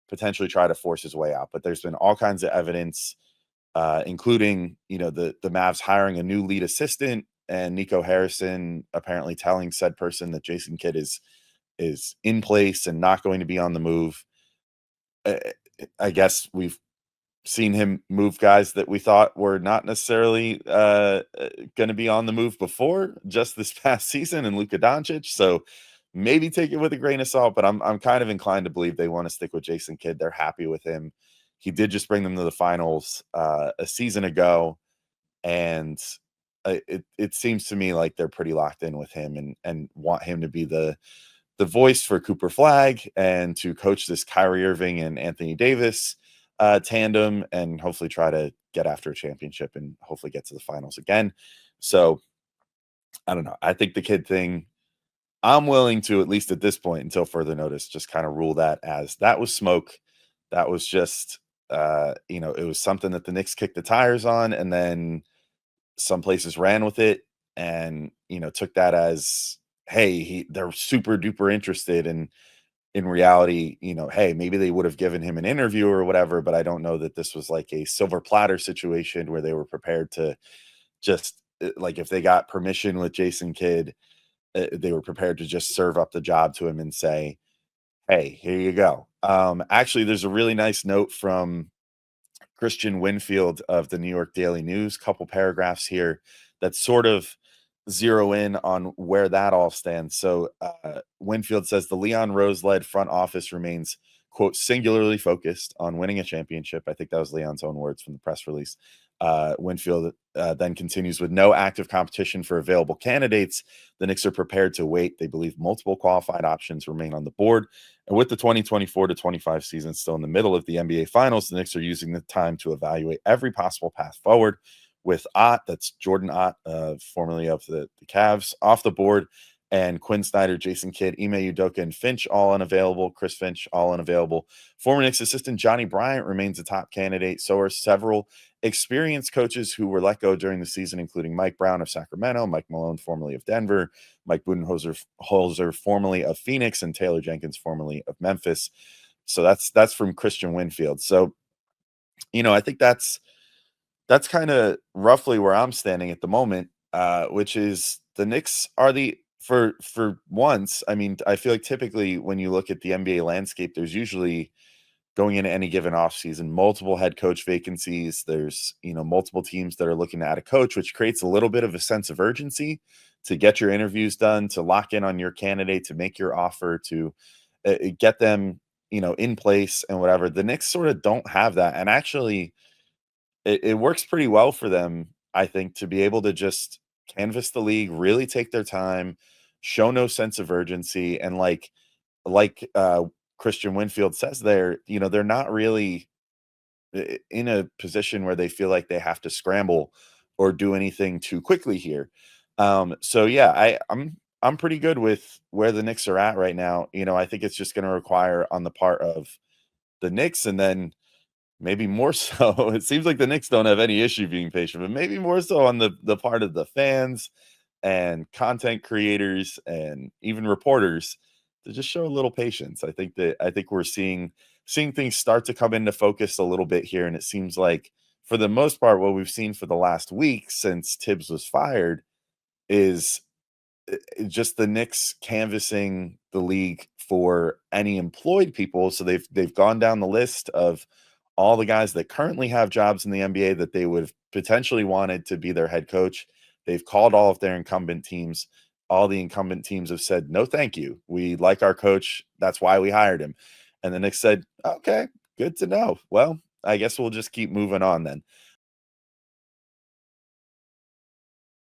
potentially try to force his way out. But there's been all kinds of evidence, including, the Mavs hiring a new lead assistant, and Nico Harrison apparently telling said person that Jason Kidd is in place and not going to be on the move. I guess we've seen him move guys that we thought were not necessarily going to be on the move before, just this past season, and Luka Doncic. So maybe take it with a grain of salt, but I'm kind of inclined to believe they want to stick with Jason Kidd. They're happy with him. He did just bring them to the finals a season ago, and it seems to me like they're pretty locked in with him and want him to be the voice for Cooper Flagg and to coach this Kyrie Irving and Anthony Davis tandem, and hopefully try to get after a championship and hopefully get to the finals again. So I don't know. I think the Kidd thing, I'm willing to, at least at this point, until further notice, just kind of rule that as that was smoke. That was just, it was something that the Knicks kicked the tires on, and then some places ran with it and, took that as, hey, they're super duper interested. And in reality, hey, maybe they would have given him an interview or whatever, but I don't know that this was like a silver platter situation where they were prepared to just, like, if they got permission with Jason Kidd, they were prepared to just serve up the job to him and say, hey, here you go. Actually, there's a really nice note from Christian Winfield of the New York Daily News, couple paragraphs here that sort of zero in on where that all stands. So Winfield says the Leon Rose-led front office remains, quote, singularly focused on winning a championship. I think that was Leon's own words from the press release. Winfield then continues, with no active competition for available candidates, the Knicks are prepared to wait. They believe multiple qualified options remain on the board. And with the 2024 to 25 season still in the middle of the NBA Finals, the Knicks are using the time to evaluate every possible path forward. With Ott, that's Jordan Ott, formerly of the Cavs, off the board, and Quinn Snyder, Jason Kidd, Ime Udoka, and Finch all unavailable. Chris Finch all unavailable. Former Knicks assistant Johnny Bryant remains a top candidate. So are several experienced coaches who were let go during the season, including Mike Brown of Sacramento, Mike Malone, formerly of Denver, Mike Budenholzer, formerly of Phoenix, and Taylor Jenkins, formerly of Memphis. So that's from Christian Winfield. So, I think that's kind of roughly where I'm standing at the moment, which is the Knicks are for once. I mean, I feel like typically when you look at the NBA landscape, there's usually, going into any given offseason, multiple head coach vacancies. There's, multiple teams that are looking to add a coach, which creates a little bit of a sense of urgency to get your interviews done, to lock in on your candidate, to make your offer, to get them, in place and whatever. The Knicks sort of don't have that. And actually, it works pretty well for them, I think, to be able to just canvass the league, really take their time, show no sense of urgency. And like Christian Winfield says there, they're not really in a position where they feel like they have to scramble or do anything too quickly here. So yeah, I'm pretty good with where the Knicks are at right now. I think it's just going to require on the part of the Knicks, and then maybe more so, it seems like the Knicks don't have any issue being patient, but maybe more so on the part of the fans and content creators and even reporters to just show a little patience. I think we're seeing things start to come into focus a little bit here. And it seems like, for the most part, what we've seen for the last week since Tibbs was fired is just the Knicks canvassing the league for any employed people. So they've gone down the list of all the guys that currently have jobs in the NBA that they would have potentially wanted to be their head coach. They've called all of their incumbent teams. All the incumbent teams have said, no, thank you. We like our coach. That's why we hired him. And the Knicks said, okay, good to know. Well, I guess we'll just keep moving on then.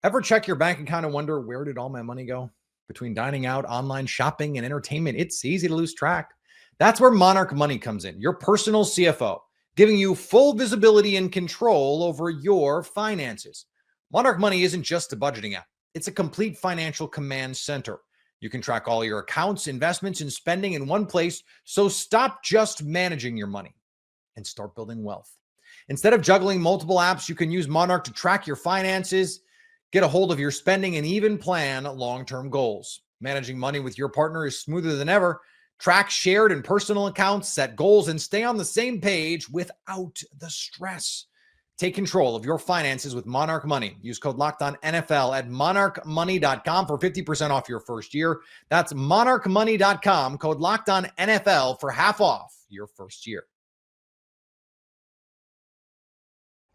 Ever check your bank account and wonder, where did all my money go? Between dining out, online shopping, and entertainment, it's easy to lose track. That's where Monarch Money comes in, your personal CFO, giving you full visibility and control over your finances. Monarch Money isn't just a budgeting app. It's a complete financial command center. You can track all your accounts, investments, and spending in one place, so stop just managing your money and start building wealth. Instead of juggling multiple apps, you can use Monarch to track your finances, get a hold of your spending, and even plan long-term goals. Managing money with your partner is smoother than ever. Track shared and personal accounts, set goals, and stay on the same page without the stress. Take control of your finances with Monarch Money. Use code LOCKEDONNFL at monarchmoney.com for 50% off your first year. That's monarchmoney.com, code LOCKEDONNFL for half off your first year.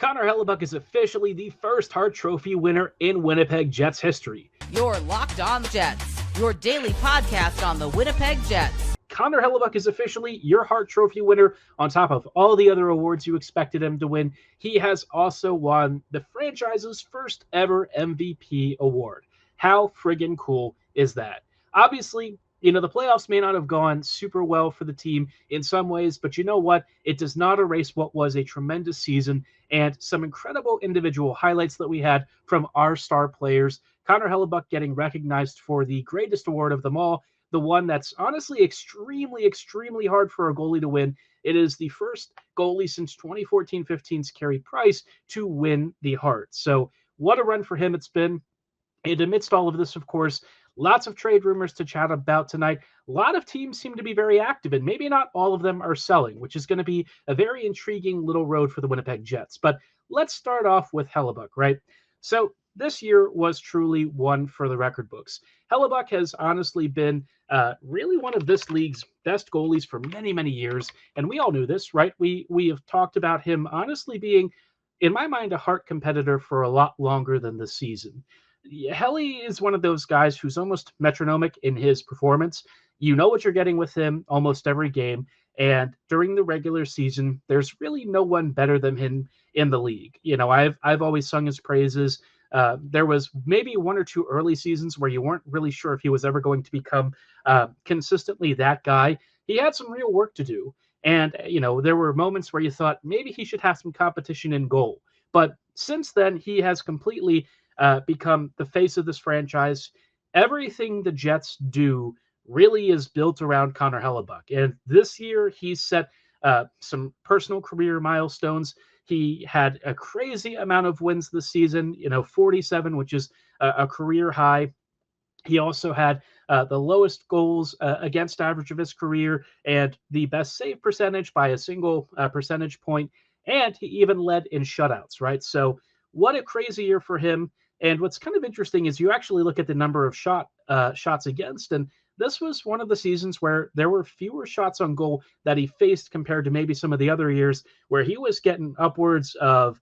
Connor Hellebuck is officially the first Hart Trophy winner in Winnipeg Jets history. Your Locked On Jets, your daily podcast on the Winnipeg Jets. Connor Hellebuck is officially your Hart Trophy winner. On top of all the other awards you expected him to win, he has also won the franchise's first ever MVP award. How friggin' cool is that? Obviously, the playoffs may not have gone super well for the team in some ways, but you know what? It does not erase what was a tremendous season and some incredible individual highlights that we had from our star players. Connor Hellebuck getting recognized for the greatest award of them all, the one that's honestly extremely, extremely hard for a goalie to win. It is the first goalie since 2014-15's Carey Price to win the Hart. So what a run for him it's been. And amidst all of this, of course, lots of trade rumors to chat about tonight. A lot of teams seem to be very active, and maybe not all of them are selling, which is going to be a very intriguing little road for the Winnipeg Jets. But let's start off with Hellebuck, right? So this year was truly one for the record books. Hellebuck has honestly been really one of this league's best goalies for many, many years, and we all knew this, right? We have talked about him honestly being, in my mind, a Hart competitor for a lot longer than this season. Helly is one of those guys who's almost metronomic in his performance. You know what you're getting with him almost every game. And during the regular season, there's really no one better than him in the league. I've always sung his praises. There was maybe one or two early seasons where you weren't really sure if he was ever going to become consistently that guy. He had some real work to do. And, there were moments where you thought maybe he should have some competition in goal. But since then, he has completely become the face of this franchise. Everything the Jets do really is built around Connor Hellebuck. And this year, he's set some personal career milestones. He had a crazy amount of wins this season, 47, which is a career high. He also had the lowest goals against average of his career and the best save percentage by a single percentage point. And he even led in shutouts, right? So what a crazy year for him. And what's kind of interesting is you actually look at the number of shots against, and this was one of the seasons where there were fewer shots on goal that he faced compared to maybe some of the other years where he was getting upwards of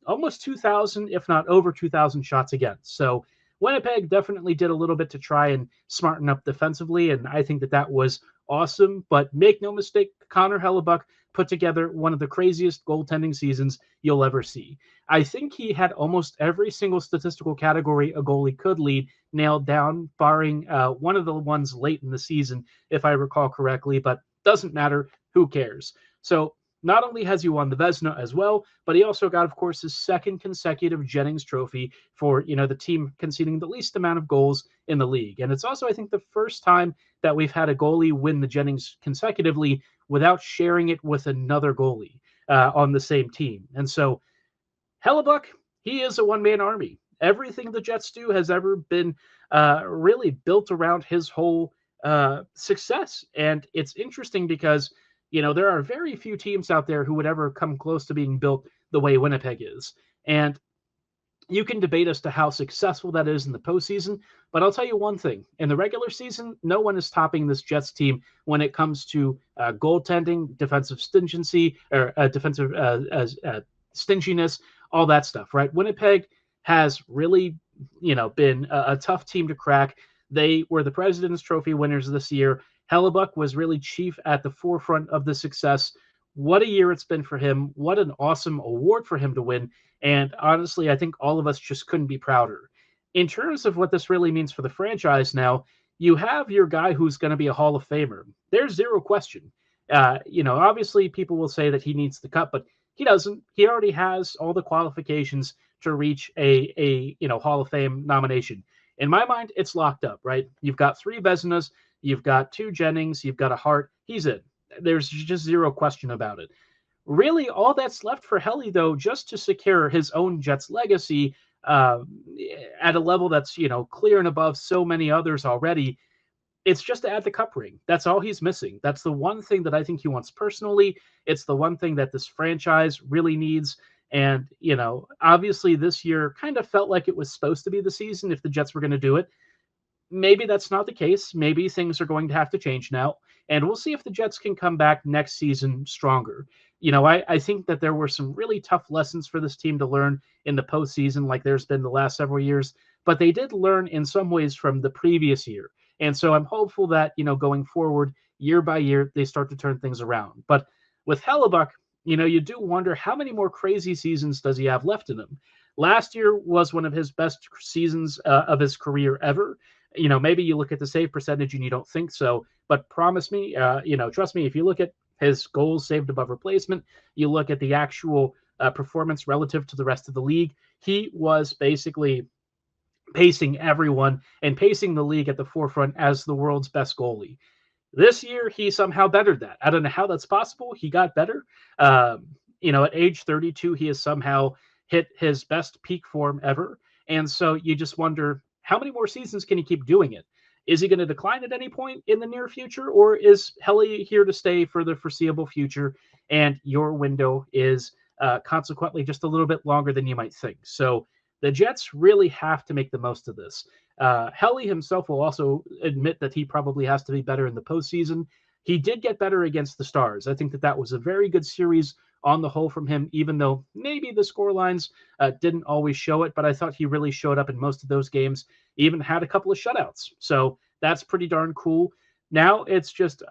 almost 2,000, if not over 2,000 shots against. So Winnipeg definitely did a little bit to try and smarten up defensively, and I think that was awesome. But make no mistake, Connor Hellebuck put together one of the craziest goaltending seasons you'll ever see. I think he had almost every single statistical category a goalie could lead nailed down, barring one of the ones late in the season, if I recall correctly, but doesn't matter. Who cares? So not only has he won the Vezina as well, but he also got, of course, his second consecutive Jennings Trophy for, the team conceding the least amount of goals in the league. And it's also, I think, the first time that we've had a goalie win the Jennings consecutively without sharing it with another goalie on the same team. And so Hellebuck, he is a one-man army. Everything the Jets do has ever been really built around his whole success. And it's interesting because there are very few teams out there who would ever come close to being built the way Winnipeg is. And you can debate as to how successful that is in the postseason, but I'll tell you one thing. In the regular season, no one is topping this Jets team when it comes to goaltending, defensive stinginess, all that stuff, right? Winnipeg has really, been a tough team to crack. They were the President's Trophy winners this year. Hellebuck was really chief at the forefront of the success. What a year it's been for him. What an awesome award for him to win. And honestly, I think all of us just couldn't be prouder. In terms of what this really means for the franchise now, you have your guy who's going to be a Hall of Famer. There's zero question. Obviously people will say that he needs the cup, but he doesn't. He already has all the qualifications to reach a Hall of Fame nomination. In my mind, it's locked up, right? You've got 3 Vezinas, you've got 2 Jennings, you've got a Hart. He's in. There's just zero question about it. Really, all that's left for Helly, though, just to secure his own Jets legacy at a level that's, clear and above so many others already, it's just to add the cup ring. That's all he's missing. That's the one thing that I think he wants personally. It's the one thing that this franchise really needs. And, obviously this year kind of felt like it was supposed to be the season if the Jets were going to do it. Maybe that's not the case. Maybe things are going to have to change now. And we'll see if the Jets can come back next season stronger. I think that there were some really tough lessons for this team to learn in the postseason, like there's been the last several years. But they did learn in some ways from the previous year. And so I'm hopeful that, going forward, year by year, they start to turn things around. But with Hellebuck, you do wonder how many more crazy seasons does he have left in him? Last year was one of his best seasons of his career ever. Maybe you look at the save percentage and you don't think so, but promise me, trust me, if you look at his goals saved above replacement, you look at the actual performance relative to the rest of the league, he was basically pacing everyone and pacing the league at the forefront as the world's best goalie. This year, he somehow bettered that. I don't know how that's possible. He got better. At age 32, he has somehow hit his best peak form ever. And so you just wonder, how many more seasons can he keep doing it? Is he going to decline at any point in the near future, or is Helly here to stay for the foreseeable future? And your window is consequently just a little bit longer than you might think. So the Jets really have to make the most of this. Helly himself will also admit that he probably has to be better in the postseason. He did get better against the Stars. I think that was a very good series on the whole from him, even though maybe the scorelines didn't always show it, but I thought he really showed up in most of those games, even had a couple of shutouts. So that's pretty darn cool. Now it's just,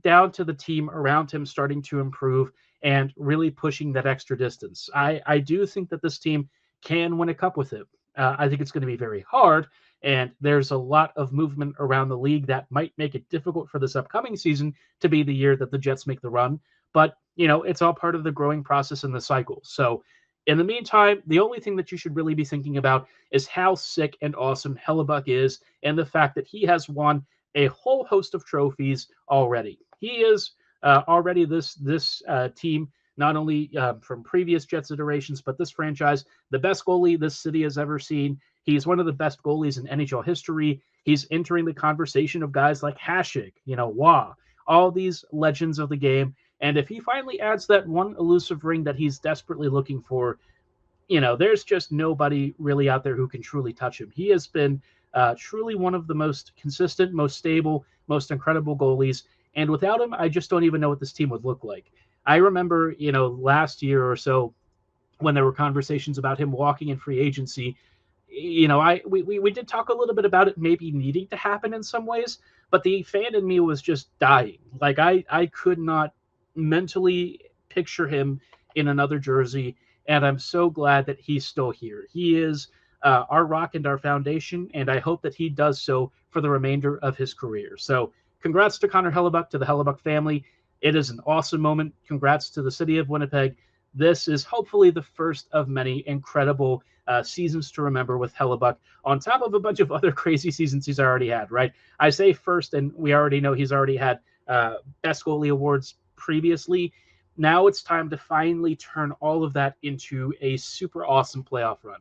down to the team around him starting to improve and really pushing that extra distance. I do think that this team can win a cup with him. I think it's going to be very hard, and there's a lot of movement around the league that might make it difficult for this upcoming season to be the year that the Jets make the run. But, it's all part of the growing process and the cycle. So in the meantime, the only thing that you should really be thinking about is how sick and awesome Hellebuck is and the fact that he has won a whole host of trophies already. He is already this team, not only from previous Jets iterations, but this franchise, the best goalie this city has ever seen. He's one of the best goalies in NHL history. He's entering the conversation of guys like Hasek, Wah, all these legends of the game. And if he finally adds that one elusive ring that he's desperately looking for, there's just nobody really out there who can truly touch him. He has been truly one of the most consistent, most stable, most incredible goalies. And without him, I just don't even know what this team would look like. I remember, last year or so when there were conversations about him walking in free agency, we did talk a little bit about it maybe needing to happen in some ways, but the fan in me was just dying. Like I could not mentally picture him in another jersey, and I'm so glad that he's still here. He is our rock and our foundation, and I hope that he does so for the remainder of his career. So congrats to Connor Hellebuck, to the Hellebuck family. It is an awesome moment. Congrats to the city of Winnipeg. This is hopefully the first of many incredible seasons to remember with Hellebuck, on top of a bunch of other crazy seasons he's already had, right? I say first, and we already know he's already had best goalie awards previously. Now it's time to finally turn all of that into a super awesome playoff run.